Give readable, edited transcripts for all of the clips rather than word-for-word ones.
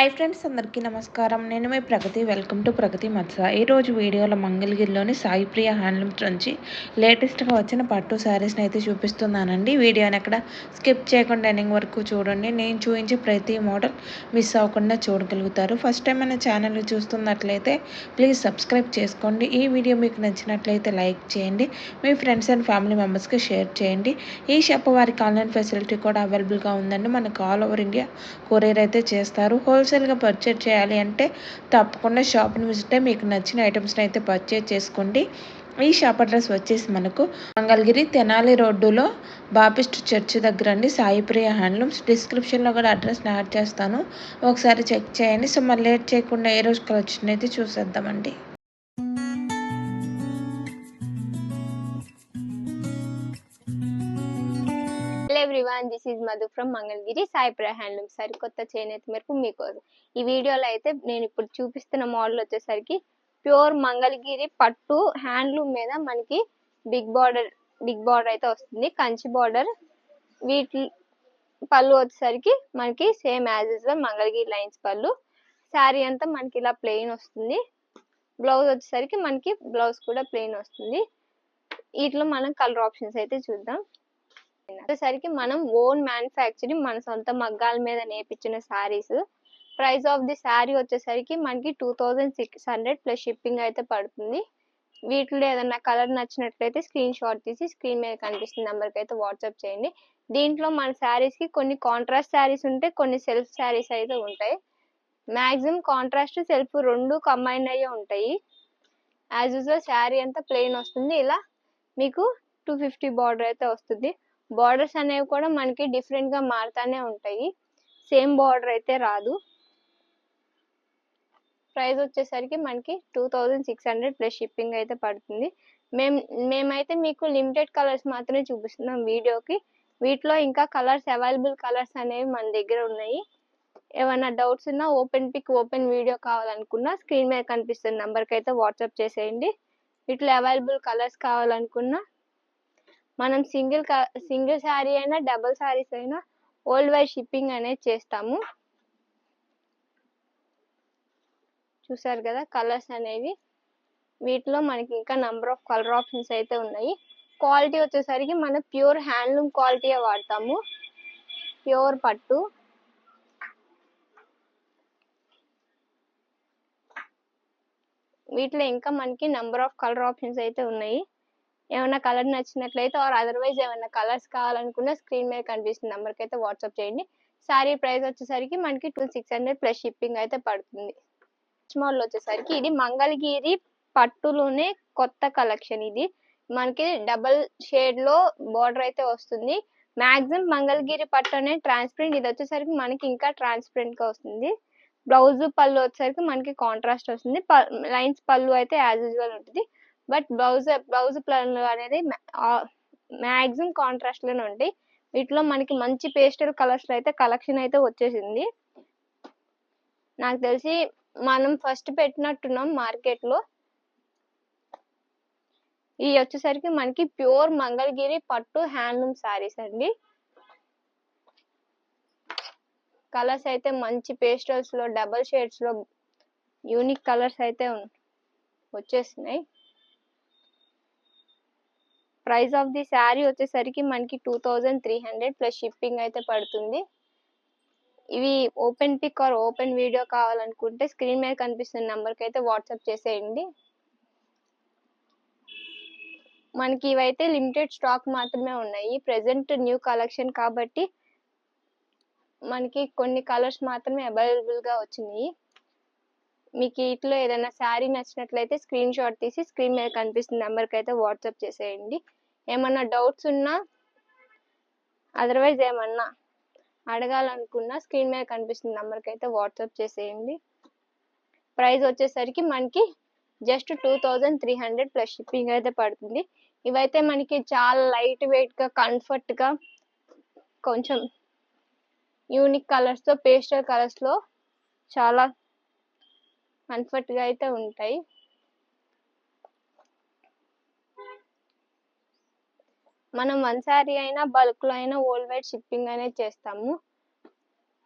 Hi friends, అందరికీ నమస్కారం. నేను మీ ప్రగతి. వెల్కమ్ టు ప్రగతి మత్స. ఈరోజు వీడియోలో మంగళగిరిలోని సాయి ప్రియ హ్యాండ్లూమ్స్ నుంచి లేటెస్ట్గా వచ్చిన పట్టు శారీస్ని అయితే చూపిస్తున్నానండి. వీడియోని ఎక్కడ స్కిప్ చేయకుండా ఎండింగ్ వరకు చూడండి. నేను చూపించే ప్రతి మోడల్ మిస్ అవ్వకుండా చూడగలుగుతారు. ఫస్ట్ టైం మన ఛానల్ని చూస్తున్నట్లయితే ప్లీజ్ సబ్స్క్రైబ్ చేసుకోండి. ఈ వీడియో మీకు నచ్చినట్లయితే లైక్ చేయండి, మీ ఫ్రెండ్స్ అండ్ ఫ్యామిలీ మెంబర్స్కి షేర్ చేయండి. ఈ షాప్ వారికి ఆన్లైన్ ఫెసిలిటీ కూడా అవైలబుల్గా ఉందండి. మనకు ఆల్ ఓవర్ ఇండియా కొరియర్ అయితే చేస్తారు. హోల్సేల్గా పర్చేజ్ చేయాలి అంటే తప్పకుండా షాప్ని విజిట్ అయ్యి మీకు నచ్చిన ఐటమ్స్ని అయితే పర్చేజ్ చేసుకోండి. ఈ షాప్ అడ్రస్ వచ్చేసి మనకు మంగళగిరి తెనాలి రోడ్డులో బాపిస్ట్ చర్చ్ దగ్గర అండి, సాయి ప్రియ హ్యాండ్లూమ్స్. డిస్క్రిప్షన్లో కూడా అడ్రస్ని యాడ్ చేస్తాను, ఒకసారి చెక్ చేయండి. సో మరి లేట్ చేయకుండా ఏ రోజు కలెక్షన్ అయితే చూసేద్దామండి. Hello everyone, this is Madhu from Mangalagiri Sai Priya handlooms. సరికొత్త చేనేత మేరకు మీకోసం ఈ వీడియోలో అయితే నేను ఇప్పుడు చూపిస్తున్న మోడల్ వచ్చేసరికి ప్యూర్ మంగళగిరి పట్టు హ్యాండ్లూమ్ మీద మనకి బిగ్ బార్డర్ అయితే వస్తుంది, కంచి బార్డర్. వీటి పళ్ళు వచ్చేసరికి మనకి same as usual Mangalagiri lines పళ్ళు. శారీ అంతా మనకి ఇలా ప్లెయిన్ వస్తుంది. బ్లౌజ్ వచ్చేసరికి మనకి బ్లౌజ్ కూడా ప్లెయిన్ వస్తుంది. వీటిలో మనం కలర్ ఆప్షన్స్ అయితే చూద్దాం. వచ్చేసరికి మనం ఓన్ మ్యానుఫ్యాక్చరింగ్, మన సొంత మగ్గాల మీద నేర్పించిన saris. Price of the sari వచ్చేసరికి మనకి 2600 ప్లస్ షిప్పింగ్ అయితే పడుతుంది. వీటిలో ఏదైనా కలర్ నచ్చినట్లయితే స్క్రీన్ షాట్ తీసి స్క్రీన్ మీద కనిపిస్తున్న నెంబర్కి అయితే వాట్సాప్ చేయండి. దీంట్లో మన శారీస్ కి కొన్ని కాంట్రాస్ట్ శారీస్ ఉంటాయి, కొన్ని సెల్ఫ్ శారీస్ అయితే ఉంటాయి. మాక్సిమం కాంట్రాస్ట్ సెల్ఫ్ రెండు కంబైన్ అయ్యే ఉంటాయి. యాజ్ యూజువల్ శారీ అంతా ప్లెయిన్ వస్తుంది. ఇలా మీకు 250 బార్డర్ అయితే వస్తుంది. బార్డర్స్ అనేవి కూడా మనకి డిఫరెంట్ గా మారుతానే ఉంటాయి, సేమ్ బార్డర్ అయితే రాదు. ప్రైస్ వచ్చేసరికి మనకి 2600 ప్లస్ షిప్పింగ్ అయితే పడుతుంది. మేమైతే మీకు లిమిటెడ్ కలర్స్ మాత్రమే చూపిస్తున్నాం వీడియోకి. వీటిలో ఇంకా కలర్స్ అవైలబుల్ కలర్స్ అనేవి మన దగ్గర ఉన్నాయి. ఏమైనా డౌట్స్ ఉన్నా ఓపెన్ పిక్ ఓపెన్ వీడియో కావాలనుకున్నా స్క్రీన్ మీద కనిపిస్తున్న నెంబర్కి అయితే వాట్సాప్ చేసేయండి. వీటిలో అవైలబుల్ కలర్స్ కావాలనుకున్నా మనం సింగిల్ శారీ అయినా డబుల్ శారీస్ అయినా వరల్డ్ వైడ్ షిప్పింగ్ అనేది చేస్తాము. చూసారు కదా కలర్స్ అనేవి. వీటిలో మనకి ఇంకా నంబర్ ఆఫ్ కలర్ ఆప్షన్స్ అయితే ఉన్నాయి. క్వాలిటీ వచ్చేసరికి మనం ప్యూర్ హ్యాండ్లూమ్ క్వాలిటీ వాడతాము, ప్యూర్ పట్టు. వీటిలో ఇంకా మనకి నంబర్ ఆఫ్ కలర్ ఆప్షన్స్ అయితే ఉన్నాయి. ఏమైనా కలర్ నచ్చినట్లయితే ఆర్ అదర్వైజ్ ఏమైనా కలర్స్ కావాలనుకున్నా స్క్రీన్ మీద కనిపిస్తున్న నెంబర్కి అయితే వాట్సాప్ చేయండి. శారీ ప్రైస్ వచ్చేసరికి మనకి 2600 ప్లస్ షిప్పింగ్ అయితే పడుతుంది. మోడల్ వచ్చేసరికి ఇది మంగళగిరి పట్టులోనే కొత్త కలెక్షన్. ఇది మనకి డబల్ షేడ్ లో బార్డర్ అయితే వస్తుంది. మాక్సిమం మంగళగిరి పట్టు అనే ట్రాన్స్పరెంట్, ఇది వచ్చేసరికి మనకి ఇంకా ట్రాన్స్పరెంట్ గా వస్తుంది. బ్లౌజ్ పళ్ళు వచ్చేసరికి మనకి కాంట్రాస్ట్ వస్తుంది. లైన్స్ పళ్ళు అయితే యాజ్ యూజువల్ ఉంటుంది. బట్ బ్లౌజ్ పళ్ళు అనేది మాక్సిమం కాంట్రాస్ట్ లోనే ఉంటాయి. వీటిలో మనకి మంచి పేస్టల్ కలర్స్ లో అయితే కలెక్షన్ అయితే వచ్చేసింది. నాకు తెలిసి మనం ఫస్ట్ పెట్టినట్టున్నాం మార్కెట్ లో. ఇవి వచ్చేసరికి మనకి ప్యూర్ మంగళగిరి పట్టు హ్యాండ్లూమ్ శారీస్ అండి. కలర్స్ అయితే మంచి పేస్టల్స్ లో డబల్ షేడ్స్ లో యూనిక్ కలర్స్ అయితే వచ్చేసినాయి. ప్రైస్ ఆఫ్ ది శారీ వచ్చేసరికి మనకి 2300 ప్లస్ షిప్పింగ్ అయితే పడుతుంది. ఇవి open pick or open video కావాలనుకుంటే స్క్రీన్ మీద కనిపిస్తున్న నెంబర్కి అయితే వాట్సాప్ చేసేయండి. మనకి ఇవైతే లిమిటెడ్ స్టాక్ మాత్రమే ఉన్నాయి. ప్రెసెంట్ న్యూ కలెక్షన్ కాబట్టి మనకి కొన్ని కలర్స్ మాత్రమే అవైలబుల్ గా వచ్చినాయి. మీకు వీటిలో ఏదైనా శారీ నచ్చినట్లయితే స్క్రీన్ షాట్ తీసి స్క్రీన్ మీద కనిపిస్తున్న నెంబర్కి అయితే వాట్సాప్ చేసేయండి. ఏమన్నా డౌట్స్ ఉన్నా అదర్వైజ్ ఏమన్నా అడగాలనుకున్నా స్క్రీన్ మీద కనిపిస్తున్న నెంబర్కి అయితే వాట్సాప్ చేసేయండి. ప్రైస్ వచ్చేసరికి మనకి జస్ట్ 2300 ప్లస్ షిప్పింగ్ అయితే పడుతుంది. ఇవైతే మనకి చాలా లైట్ వెయిట్ గా కంఫర్ట్ గా కొంచెం యూనిక్ కలర్స్ తో పేస్టల్ కలర్స్ లో చాలా కంఫర్ట్ గా అయితే ఉంటాయి. మనం వన్ శారీ అయినా బల్క్ లో అయినా వరల్డ్ వైడ్ షిప్పింగ్ అనేది చేస్తాము.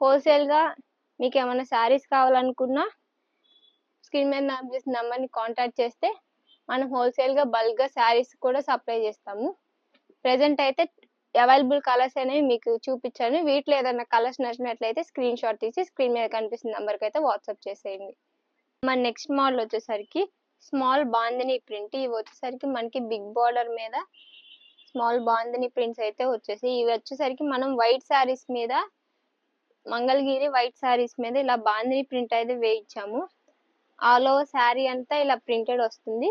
హోల్సేల్ గా మీకు ఏమైనా శారీస్ కావాలనుకున్నా స్క్రీన్ మీద కనిపిస్తున్న నంబర్ని కాంటాక్ట్ చేస్తే మనం హోల్సేల్గా బల్క్గా శారీస్ కూడా సప్లై చేస్తాము. ప్రెజెంట్ అయితే అవైలబుల్ కలర్స్ అనేవి మీకు చూపించాను. వీటిలో ఏదైనా కలర్స్ నచ్చినట్లయితే స్క్రీన్ షాట్ తీసి స్క్రీన్ మీద కనిపిస్తున్న నెంబర్కి అయితే వాట్సాప్ చేసేయండి. మన నెక్స్ట్ మోడల్ వచ్చేసరికి స్మాల్ బాందిని ప్రింట్. ఇవి వచ్చేసరికి మనకి బిగ్ బార్డర్ మీద స్మాల్ బాందిని ప్రింట్స్ అయితే వచ్చేసి ఇవి వచ్చేసరికి మనం వైట్ శారీస్ మీద మంగళగిరి వైట్ శారీస్ మీద ఇలా బాందిని ప్రింట్ అయితే వేయించాము. ఆల్ ఓవర్ శారీ అంతా ఇలా ప్రింటెడ్ వస్తుంది.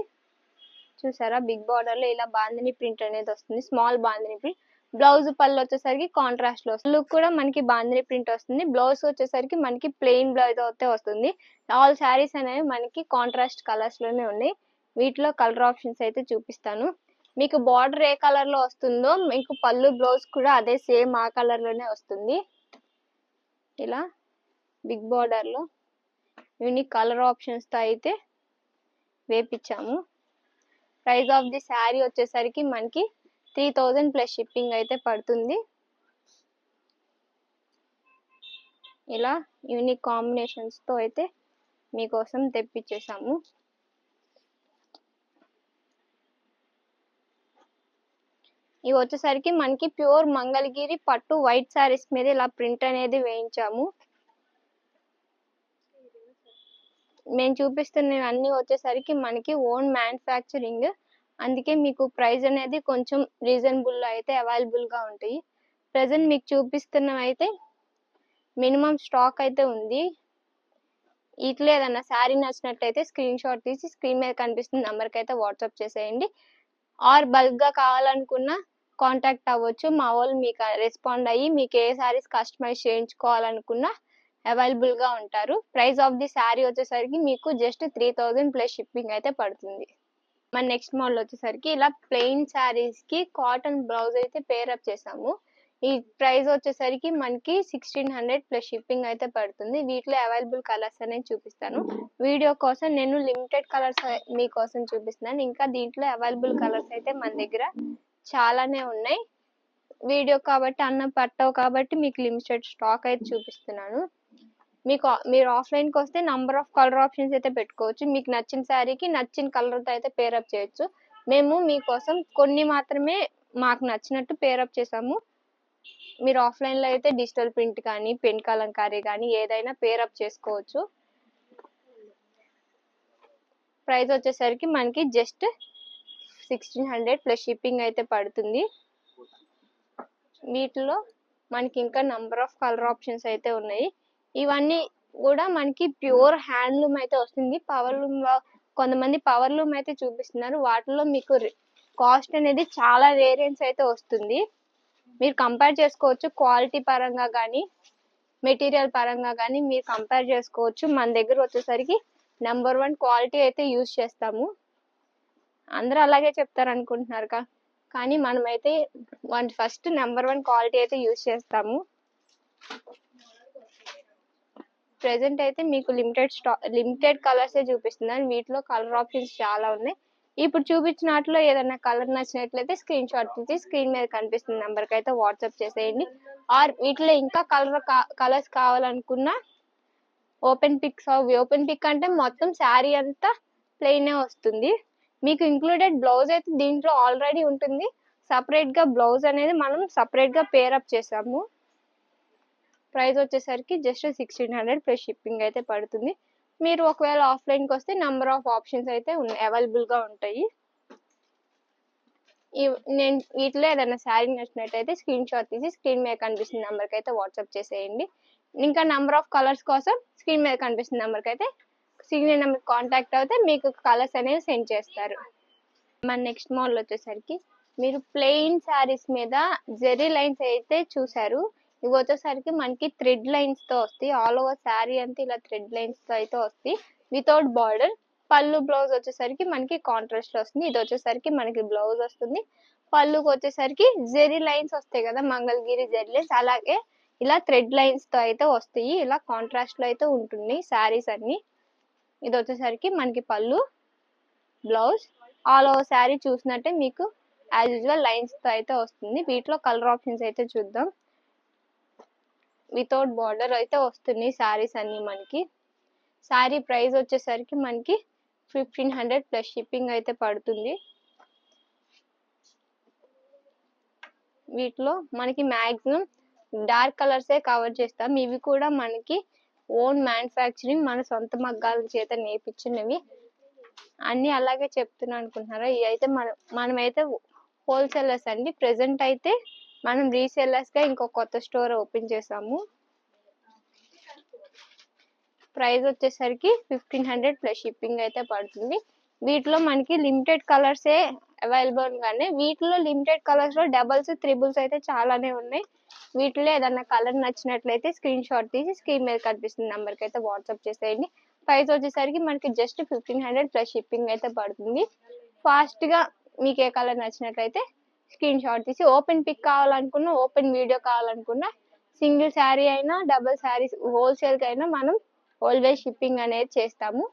చూసారా, బిగ్ బార్డర్ లో ఇలా బాందిని ప్రింట్ అనేది వస్తుంది. Small bandhani print. బ్లౌజ్ పళ్ళు వచ్చేసరికి కాంట్రాస్ట్ లో వస్తుంది. లుక్ కూడా మనకి బాందిని ప్రింట్ వస్తుంది. బ్లౌజ్ వచ్చేసరికి మనకి ప్లెయిన్ బ్లౌజ్ అయితే వస్తుంది. ఆల్ శారీస్ అనేవి మనకి కాంట్రాస్ట్ కలర్స్ లోనే ఉన్నాయి. వీటిలో కలర్ ఆప్షన్స్ అయితే చూపిస్తాను. మీకు బార్డర్ ఏ కలర్ లో వస్తుందో మీకు పళ్ళు బ్లౌజ్ కూడా అదే సేమ్ ఆ కలర్ లోనే వస్తుంది. ఇలా బిగ్ బార్డర్ లో యూనిక్ కలర్ ఆప్షన్స్ తో అయితే వేపించాము. ప్రైస్ ఆఫ్ ది శారీ వచ్చేసరికి మనకి 3000 ప్లస్ షిప్పింగ్ అయితే పడుతుంది. ఇలా యూనిక్ కాంబినేషన్స్ తో అయితే మీకోసం తెప్పించేసాము. ఇవి వచ్చేసరికి మనకి ప్యూర్ మంగళగిరి పట్టు వైట్ శారీస్ మీద ఇలా ప్రింట్ అనేది వేయించాము. నేను చూపిస్తున్న అన్ని వచ్చేసరికి మనకి ఓన్ మ్యానుఫ్యాక్చరింగ్, అందుకే మీకు ప్రైస్ అనేది కొంచెం రీజనబుల్ అయితే అవైలబుల్ గా ఉంటాయి. ప్రెసెంట్ మీకు చూపిస్తున్నవి అయితే మినిమం స్టాక్ అయితే ఉంది. ఇట్లా ఏదన్నా శారీ నచ్చినట్టయితే స్క్రీన్ షాట్ తీసి స్క్రీన్ మీద కనిపిస్తున్న నెంబర్కి అయితే వాట్సాప్ చేసేయండి. ఆర్ బల్క్ గా కావాలనుకున్నా కాంటాక్ట్ అవ్వచ్చు. మా వాళ్ళు మీకు రెస్పాండ్ అయ్యి మీకు ఏ శారీస్ కస్టమైజ్ చేయించుకోవాలనుకున్నా అవైలబుల్ గా ఉంటారు. ప్రైస్ ఆఫ్ ది శారీ వచ్చేసరికి మీకు జస్ట్ 3000 ప్లస్ షిప్పింగ్ అయితే పడుతుంది. మన నెక్స్ట్ మోడల్ వచ్చేసరికి ఇలా ప్లెయిన్ శారీస్ కి కాటన్ బ్లౌజ్ అయితే పేరప్ చేసాము. ఈ ప్రైస్ వచ్చేసరికి మనకి 1600 ప్లస్ షిప్పింగ్ అయితే పడుతుంది. వీటిలో అవైలబుల్ కలర్స్ అనేది చూపిస్తాను. వీడియో కోసం నేను లిమిటెడ్ కలర్స్ మీకోసం చూపిస్తున్నాను. ఇంకా దీంట్లో అవైలబుల్ కలర్స్ అయితే మన దగ్గర చాలానే ఉన్నాయి. వీడియో కాబట్టి అన్న పట్టవు కాబట్టి మీకు లిమిటెడ్ స్టాక్ అయితే చూపిస్తున్నాను. మీరు ఆఫ్లైన్ కి వస్తే నంబర్ ఆఫ్ కలర్ ఆప్షన్స్ అయితే పెట్టుకోవచ్చు. మీకు నచ్చిన శారీకి నచ్చిన కలర్ తో అయితే పేరప్ చేయొచ్చు. మేము మీకోసం కొన్ని మాత్రమే మాకు నచ్చినట్టు పేరప్ చేసాము. మీరు ఆఫ్లైన్ లో అయితే డిజిటల్ ప్రింట్ కానీ పెన్ కలంకారీ కానీ ఏదైనా పేరప్ చేసుకోవచ్చు. ప్రైస్ వచ్చేసరికి మనకి జస్ట్ 1600 ప్లస్ షిప్పింగ్ అయితే పడుతుంది. వీటిలో మనకి ఇంకా నంబర్ ఆఫ్ కలర్ ఆప్షన్స్ అయితే ఉన్నాయి. ఇవన్నీ కూడా మనకి ప్యూర్ హ్యాండ్లూమ్ అయితే వస్తుంది. పవర్ లూమ్ లో కొంతమంది పవర్ లూమ్ అయితే చూపిస్తున్నారు. వాటిలో మీకు కాస్ట్ అనేది చాలా వేరియన్స్ అయితే వస్తుంది. మీరు కంపేర్ చేసుకోవచ్చు. క్వాలిటీ పరంగా కానీ మెటీరియల్ పరంగా కానీ మీరు కంపేర్ చేసుకోవచ్చు. మన దగ్గర వచ్చేసరికి నెంబర్ 1 క్వాలిటీ అయితే యూజ్ చేస్తాము. అందరూ అలాగే చెప్తారు అనుకుంటున్నారు కానీ మనమైతే ఫస్ట్ నెంబర్ 1 క్వాలిటీ అయితే యూజ్ చేస్తాము. ప్రెసెంట్ అయితే మీకు లిమిటెడ్ కలర్స్ చూపిస్తున్నాను. వీటిలో కలర్ ఆప్షన్స్ చాలా ఉన్నాయి. ఇప్పుడు చూపించిన వాటిలో ఏదైనా కలర్ నచ్చినట్లయితే స్క్రీన్ షాట్ తీసి స్క్రీన్ మీద కనిపిస్తున్న నెంబర్కి అయితే వాట్సాప్ చేసేయండి. ఆర్ వీటిలో ఇంకా కలర్స్ కావాలనుకున్నా ఓపెన్ పిక్ అంటే మొత్తం శారీ అంతా ప్లెయిన్ వస్తుంది. మీకు ఇంక్లూడెడ్ బ్లౌజ్ అయితే దీంట్లో ఆల్రెడీ ఉంటుంది. సపరేట్ గా బ్లౌజ్ అనేది మనం సపరేట్ గా పేరప్ చేసాము. ప్రైస్ వచ్చేసరికి జస్ట్ 1600 ప్లస్ షిప్పింగ్ అయితే పడుతుంది. మీరు ఒకవేళ ఆఫ్లైన్ కి వస్తే నంబర్ ఆఫ్ ఆప్షన్స్ అయితే అవైలబుల్ గా ఉంటాయి. నేను వీటిలో ఏదైనా శారీ నచ్చినట్టయితే స్క్రీన్ షాట్ తీసి స్క్రీన్ మీద కనిపిస్తున్న నెంబర్కి అయితే వాట్సాప్ చేసేయండి. ఇంకా నంబర్ ఆఫ్ కలర్స్ కోసం స్క్రీన్ మీద కనిపిస్తున్న నెంబర్కి అయితే స్క్రీన్ నెంబర్ కాంటాక్ట్ అవుతే మీకు కలర్స్ అనేవి సెండ్ చేస్తారు. మన నెక్స్ట్ మోడల్ వచ్చేసరికి మీరు ప్లెయిన్ శారీస్ మీద జెరీ లైన్స్ అయితే చూసారు. ఇవి వచ్చేసరికి మనకి థ్రెడ్ లైన్స్ తో వస్తాయి. ఆల్ ఓవర్ శారీ అంతా ఇలా థ్రెడ్ లైన్స్ తో అయితే వస్తాయి వితౌట్ బార్డర్. పళ్ళు బ్లౌజ్ వచ్చేసరికి మనకి కాంట్రాస్ట్ లో వస్తుంది. ఇది వచ్చేసరికి మనకి బ్లౌజ్ వస్తుంది. పళ్ళుకి వచ్చేసరికి జెరీ లైన్స్ వస్తాయి కదా, మంగళగిరి జెరీ లైన్స్, అలాగే ఇలా థ్రెడ్ లైన్స్ తో అయితే వస్తాయి. ఇలా కాంట్రాస్ట్ లో అయితే ఉంటుంది శారీస్ అన్ని. ఇది వచ్చేసరికి మనకి పళ్ళు బ్లౌజ్. ఆల్ ఓవర్ శారీ చూసినట్టే మీకు యాజ్ యూజువల్ లైన్స్ తో అయితే వస్తుంది. వీటిలో కలర్ ఆప్షన్స్ అయితే చూద్దాం. వితౌట్ బార్డర్ అయితే వస్తున్నాయి సారీస్ అన్ని మనకి. సారీ ప్రైస్ వచ్చేసరికి మనకి 1500 ప్లస్ షిప్పింగ్ అయితే పడుతుంది. వీటిలో మనకి మాక్సిమం డార్క్ కలర్సే కవర్ చేస్తాం. ఇవి కూడా మనకి ఓన్ మ్యానుఫ్యాక్చరింగ్, మన సొంత మగ్గాల చేత నేర్పించినవి అన్ని. అలాగే చెప్తున్నా అనుకుంటున్నారా, ఇవి అయితే మనమైతే హోల్సేలర్స్ అండి. ప్రెసెంట్ అయితే మనం రీసేలర్స్ గా ఇంకో కొత్త స్టోర్ ఓపెన్ చేసాము. ప్రైస్ వచ్చేసరికి 1500 ప్లస్ షిప్పింగ్ అయితే పడుతుంది. వీటిలో మనకి లిమిటెడ్ కలర్సే అవైలబుల్ గానే, వీటిలో లిమిటెడ్ కలర్స్ లో డబల్స్ త్రిబుల్స్ అయితే చాలానే ఉన్నాయి. వీటిలో ఏదన్నా కలర్ నచ్చినట్లయితే స్క్రీన్ షాట్ తీసి స్క్రీన్ మీద కనిపిస్తున్న నెంబర్ కి అయితే వాట్సాప్ చేసేయండి. ప్రైస్ వచ్చేసరికి మనకి జస్ట్ 1500 ప్లస్ షిప్పింగ్ అయితే పడుతుంది. ఫాస్ట్ గా మీకు ఏ కలర్ నచ్చినట్లయితే స్క్రీన్ షాట్ తీసి, ఓపెన్ పిక్ కావాలనుకున్నా, ఓపెన్ వీడియో కావాలనుకున్నా, సింగిల్ శారీ అయినా డబుల్ శారీస్ హోల్సేల్ కి అయినా మనం ఆల్వేస్ షిప్పింగ్ అనేది చేస్తాము.